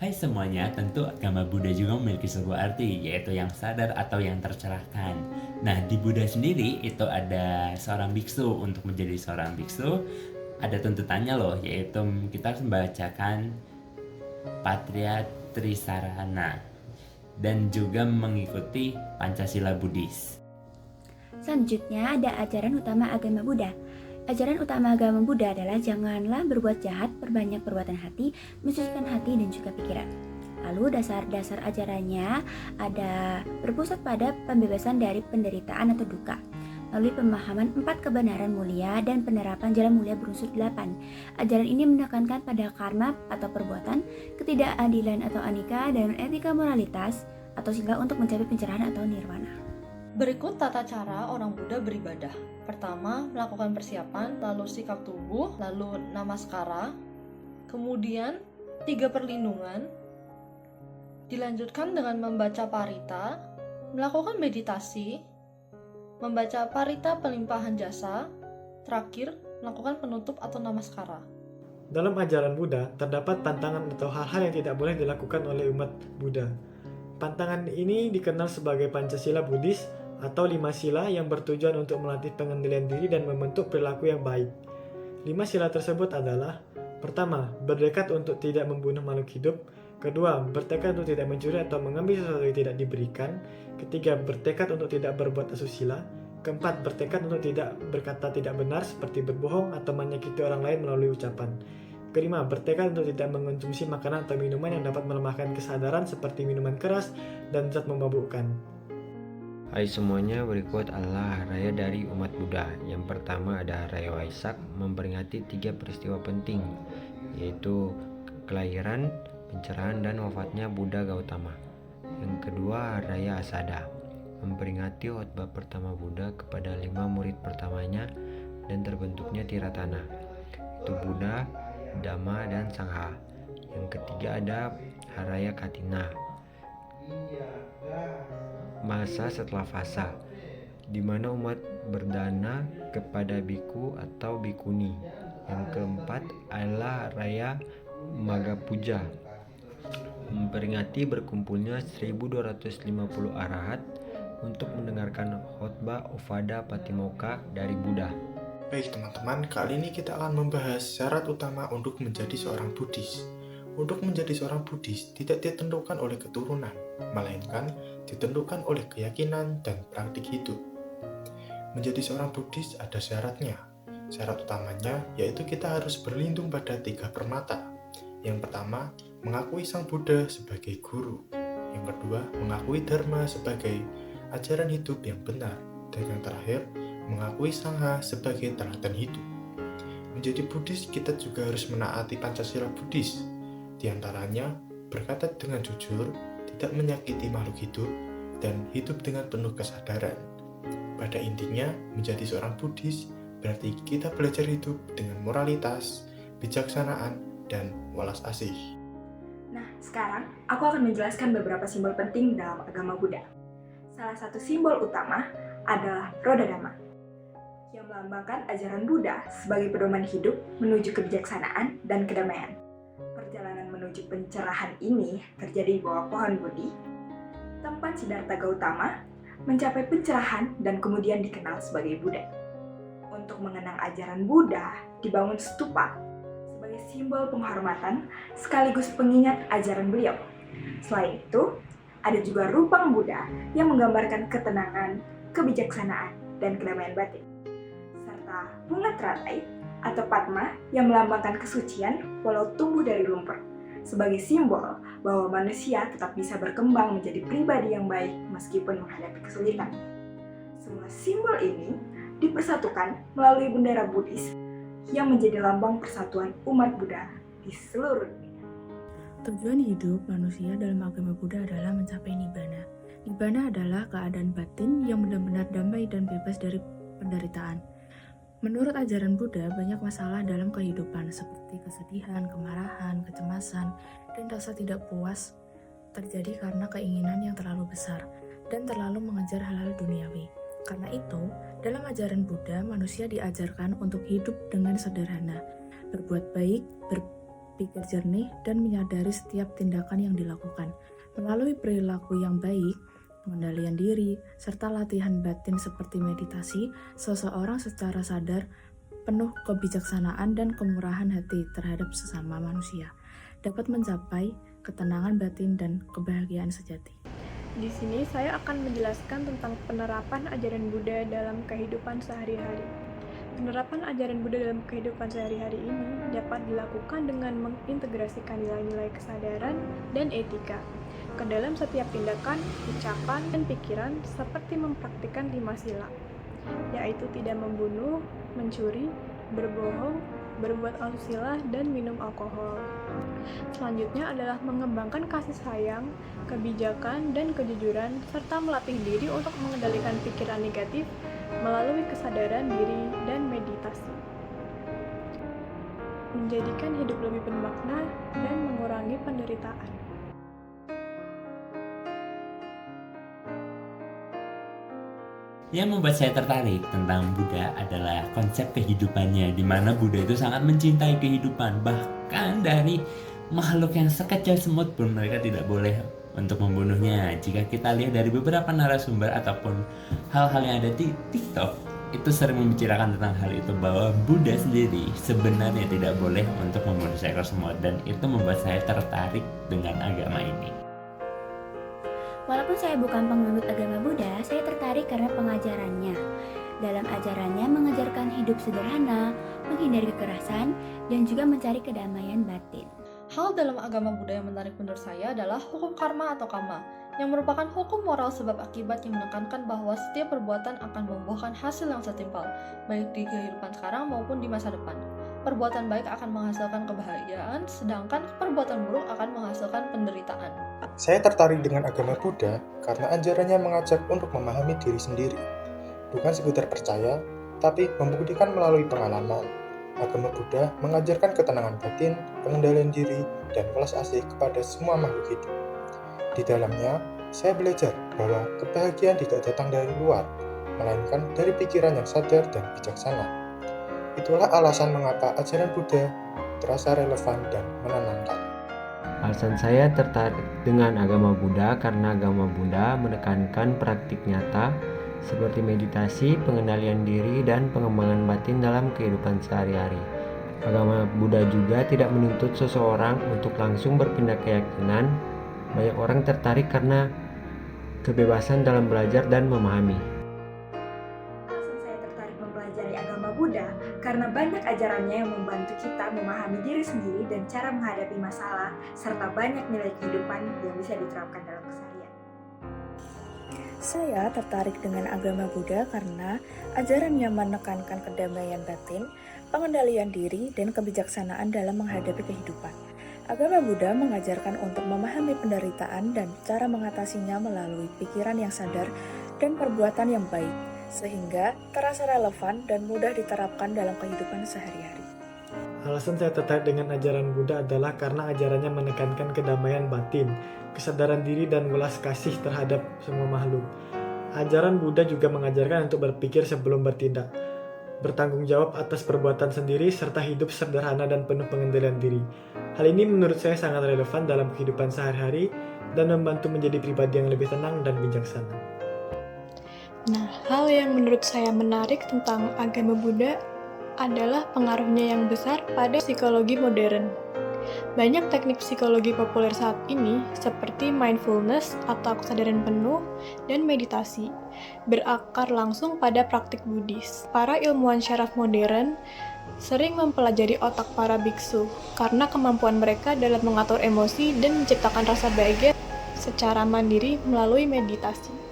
Hai semuanya, tentu agama Buddha juga memiliki sebuah arti, yaitu yang sadar atau yang tercerahkan. Nah, di Buddha sendiri itu ada seorang biksu. Untuk menjadi seorang biksu, ada tuntutannya loh, yaitu kita harus membacakan Patria Trisarana dan juga mengikuti Pancasila Buddhis. Selanjutnya ada ajaran utama agama Buddha. Ajaran utama agama Buddha adalah janganlah berbuat jahat, perbanyak perbuatan hati, mensucikan hati dan juga pikiran. Lalu dasar-dasar ajarannya ada berpusat pada pembebasan dari penderitaan atau duka, melalui pemahaman 4 kebenaran mulia dan penerapan jalan mulia berunsur 8. Ajaran ini menekankan pada karma atau perbuatan, ketidakadilan atau anika, dan etika moralitas atau sila untuk mencapai pencerahan atau nirwana. Berikut tata cara orang Buddha beribadah. Pertama, melakukan persiapan, lalu sikap tubuh, lalu namaskara, kemudian 3 perlindungan, dilanjutkan dengan membaca parita, melakukan meditasi, membaca parita pelimpahan jasa, terakhir melakukan penutup atau namaskara. Dalam ajaran Buddha, terdapat pantangan atau hal-hal yang tidak boleh dilakukan oleh umat Buddha. Pantangan ini dikenal sebagai Pancasila Buddhis atau 5 sila yang bertujuan untuk melatih pengendalian diri dan membentuk perilaku yang baik. 5 sila tersebut adalah: pertama, bertekad untuk tidak membunuh makhluk hidup; kedua, bertekad untuk tidak mencuri atau mengambil sesuatu yang tidak diberikan; ketiga, bertekad untuk tidak berbuat asusila; keempat, bertekad untuk tidak berkata tidak benar seperti berbohong atau menyakiti orang lain melalui ucapan; kelima, bertekad untuk tidak mengonsumsi makanan atau minuman yang dapat melemahkan kesadaran seperti minuman keras dan zat memabukkan. Hai semuanya, berikut adalah hari raya dari umat Buddha. Yang pertama ada Hari Raya Waisak, memperingati 3 peristiwa penting, yaitu kelahiran, pencerahan, dan wafatnya Buddha Gautama. Yang kedua Hari Raya Asada, memperingati khotbah pertama Buddha kepada 5 murid pertamanya dan terbentuknya Tiratana, yaitu Buddha, Dhamma, dan Sangha. Yang ketiga ada Hari Raya Katina, masa setelah fasa, di mana umat berdana kepada biku atau bikuni. Yang keempat adalah Raya Magha Puja, memperingati berkumpulnya 1250 arahat untuk mendengarkan khotbah Ovada Patimokkha dari Buddha. Baik teman-teman, kali ini kita akan membahas syarat utama untuk menjadi seorang Buddhis. Untuk menjadi seorang Buddhis tidak ditentukan oleh keturunan, melainkan ditentukan oleh keyakinan dan praktik hidup. Menjadi seorang Buddhis ada syaratnya. Syarat utamanya yaitu kita harus berlindung pada 3 permata. Yang pertama, mengakui Sang Buddha sebagai guru. Yang kedua, mengakui Dharma sebagai ajaran hidup yang benar. Dan yang terakhir, mengakui Sangha sebagai teladan hidup. Menjadi Buddhis kita juga harus menaati Pancasila Buddhis. Di antaranya, berkata dengan jujur, tidak menyakiti makhluk hidup, dan hidup dengan penuh kesadaran. Pada intinya, menjadi seorang Buddhis berarti kita belajar hidup dengan moralitas, bijaksanaan, dan welas asih. Nah, sekarang aku akan menjelaskan beberapa simbol penting dalam agama Buddha. Salah satu simbol utama adalah roda dhamma, yang melambangkan ajaran Buddha sebagai pedoman hidup menuju kebijaksanaan dan kedamaian. Perjalanan menuju pencerahan ini terjadi di bawah pohon Bodhi, tempat Siddhartha Gautama mencapai pencerahan dan kemudian dikenal sebagai Buddha. Untuk mengenang ajaran Buddha, dibangun stupa sebagai simbol penghormatan sekaligus pengingat ajaran beliau. Selain itu, ada juga rupang Buddha yang menggambarkan ketenangan, kebijaksanaan, dan kedamaian batin, serta bunga teratai atau Padma yang melambangkan kesucian walau tumbuh dari lumpur, sebagai simbol bahwa manusia tetap bisa berkembang menjadi pribadi yang baik meskipun menghadapi kesulitan. Semua simbol ini dipersatukan melalui bendera Buddhis yang menjadi lambang persatuan umat Buddha di seluruh dunia. Tujuan hidup manusia dalam agama Buddha adalah mencapai Nibbana. Nibbana adalah keadaan batin yang benar-benar damai dan bebas dari penderitaan. Menurut ajaran Buddha, banyak masalah dalam kehidupan seperti kesedihan, kemarahan, kecemasan, dan rasa tidak puas terjadi karena keinginan yang terlalu besar dan terlalu mengejar hal-hal duniawi. Karena itu, dalam ajaran Buddha, manusia diajarkan untuk hidup dengan sederhana, berbuat baik, pikir jernih, dan menyadari setiap tindakan yang dilakukan. Melalui perilaku yang baik, pengendalian diri, serta latihan batin seperti meditasi, seseorang secara sadar penuh kebijaksanaan dan kemurahan hati terhadap sesama manusia, dapat mencapai ketenangan batin dan kebahagiaan sejati. Di sini saya akan menjelaskan tentang penerapan ajaran Buddha dalam kehidupan sehari-hari. Penerapan ajaran Buddha dalam kehidupan sehari-hari ini dapat dilakukan dengan mengintegrasikan nilai-nilai kesadaran dan etika ke dalam setiap tindakan, ucapan, dan pikiran seperti mempraktikkan 5 sila, yaitu tidak membunuh, mencuri, berbohong, berbuat asusila, dan minum alkohol. Selanjutnya adalah mengembangkan kasih sayang, kebijakan, dan kejujuran, serta melatih diri untuk mengendalikan pikiran negatif melalui kesadaran diri dan meditasi. Menjadikan hidup lebih bermakna dan mengurangi penderitaan. Yang membuat saya tertarik tentang Buddha adalah konsep kehidupannya, di mana Buddha itu sangat mencintai kehidupan, bahkan dari makhluk yang sekecil semut pun mereka tidak boleh untuk membunuhnya. Jika kita lihat dari beberapa narasumber ataupun hal-hal yang ada di TikTok, itu sering membicarakan tentang hal itu, bahwa Buddha sendiri sebenarnya tidak boleh untuk membunuh seekor semut, dan itu membuat saya tertarik dengan agama ini. Walaupun saya bukan penganut agama Buddha, saya tertarik karena pengajarannya. Dalam ajarannya mengajarkan hidup sederhana, menghindari kekerasan, dan juga mencari kedamaian batin. Hal dalam agama Buddha yang menarik menurut saya adalah hukum karma atau kama, yang merupakan hukum moral sebab akibat yang menekankan bahwa setiap perbuatan akan membuahkan hasil yang setimpal, baik di kehidupan sekarang maupun di masa depan. Perbuatan baik akan menghasilkan kebahagiaan, sedangkan perbuatan buruk akan menghasilkan penderitaan. Saya tertarik dengan agama Buddha karena ajarannya mengajak untuk memahami diri sendiri. Bukan sekedar percaya, tapi membuktikan melalui pengalaman. Agama Buddha mengajarkan ketenangan batin, pengendalian diri, dan welas asih kepada semua makhluk hidup. Di dalamnya, saya belajar bahwa kebahagiaan tidak datang dari luar, melainkan dari pikiran yang sadar dan bijaksana. Itulah alasan mengapa ajaran Buddha terasa relevan dan menenangkan. Alasan saya tertarik dengan agama Buddha karena agama Buddha menekankan praktik nyata seperti meditasi, pengendalian diri, dan pengembangan batin dalam kehidupan sehari-hari. Agama Buddha juga tidak menuntut seseorang untuk langsung berpindah keyakinan. Banyak orang tertarik karena kebebasan dalam belajar dan memahami. Alasan saya tertarik mempelajari agama Buddha karena banyak ajarannya yang membantu kita memahami diri sendiri dan cara menghadapi masalah, serta banyak nilai kehidupan yang bisa diterapkan dalam keseharian. Saya tertarik dengan agama Buddha karena ajarannya menekankan kedamaian batin, pengendalian diri, dan kebijaksanaan dalam menghadapi kehidupan. Agama Buddha mengajarkan untuk memahami penderitaan dan cara mengatasinya melalui pikiran yang sadar dan perbuatan yang baik, sehingga terasa relevan dan mudah diterapkan dalam kehidupan sehari-hari. Alasan saya tertarik dengan ajaran Buddha adalah karena ajarannya menekankan kedamaian batin, kesadaran diri, dan welas kasih terhadap semua makhluk. Ajaran Buddha juga mengajarkan untuk berpikir sebelum bertindak, bertanggung jawab atas perbuatan sendiri, serta hidup sederhana dan penuh pengendalian diri. Hal ini menurut saya sangat relevan dalam kehidupan sehari-hari dan membantu menjadi pribadi yang lebih tenang dan bijaksana. Nah, hal yang menurut saya menarik tentang agama Buddha adalah pengaruhnya yang besar pada psikologi modern. Banyak teknik psikologi populer saat ini, seperti mindfulness atau kesadaran penuh dan meditasi, berakar langsung pada praktik Buddhis. Para ilmuwan syaraf modern sering mempelajari otak para biksu karena kemampuan mereka dalam mengatur emosi dan menciptakan rasa bahagia secara mandiri melalui meditasi.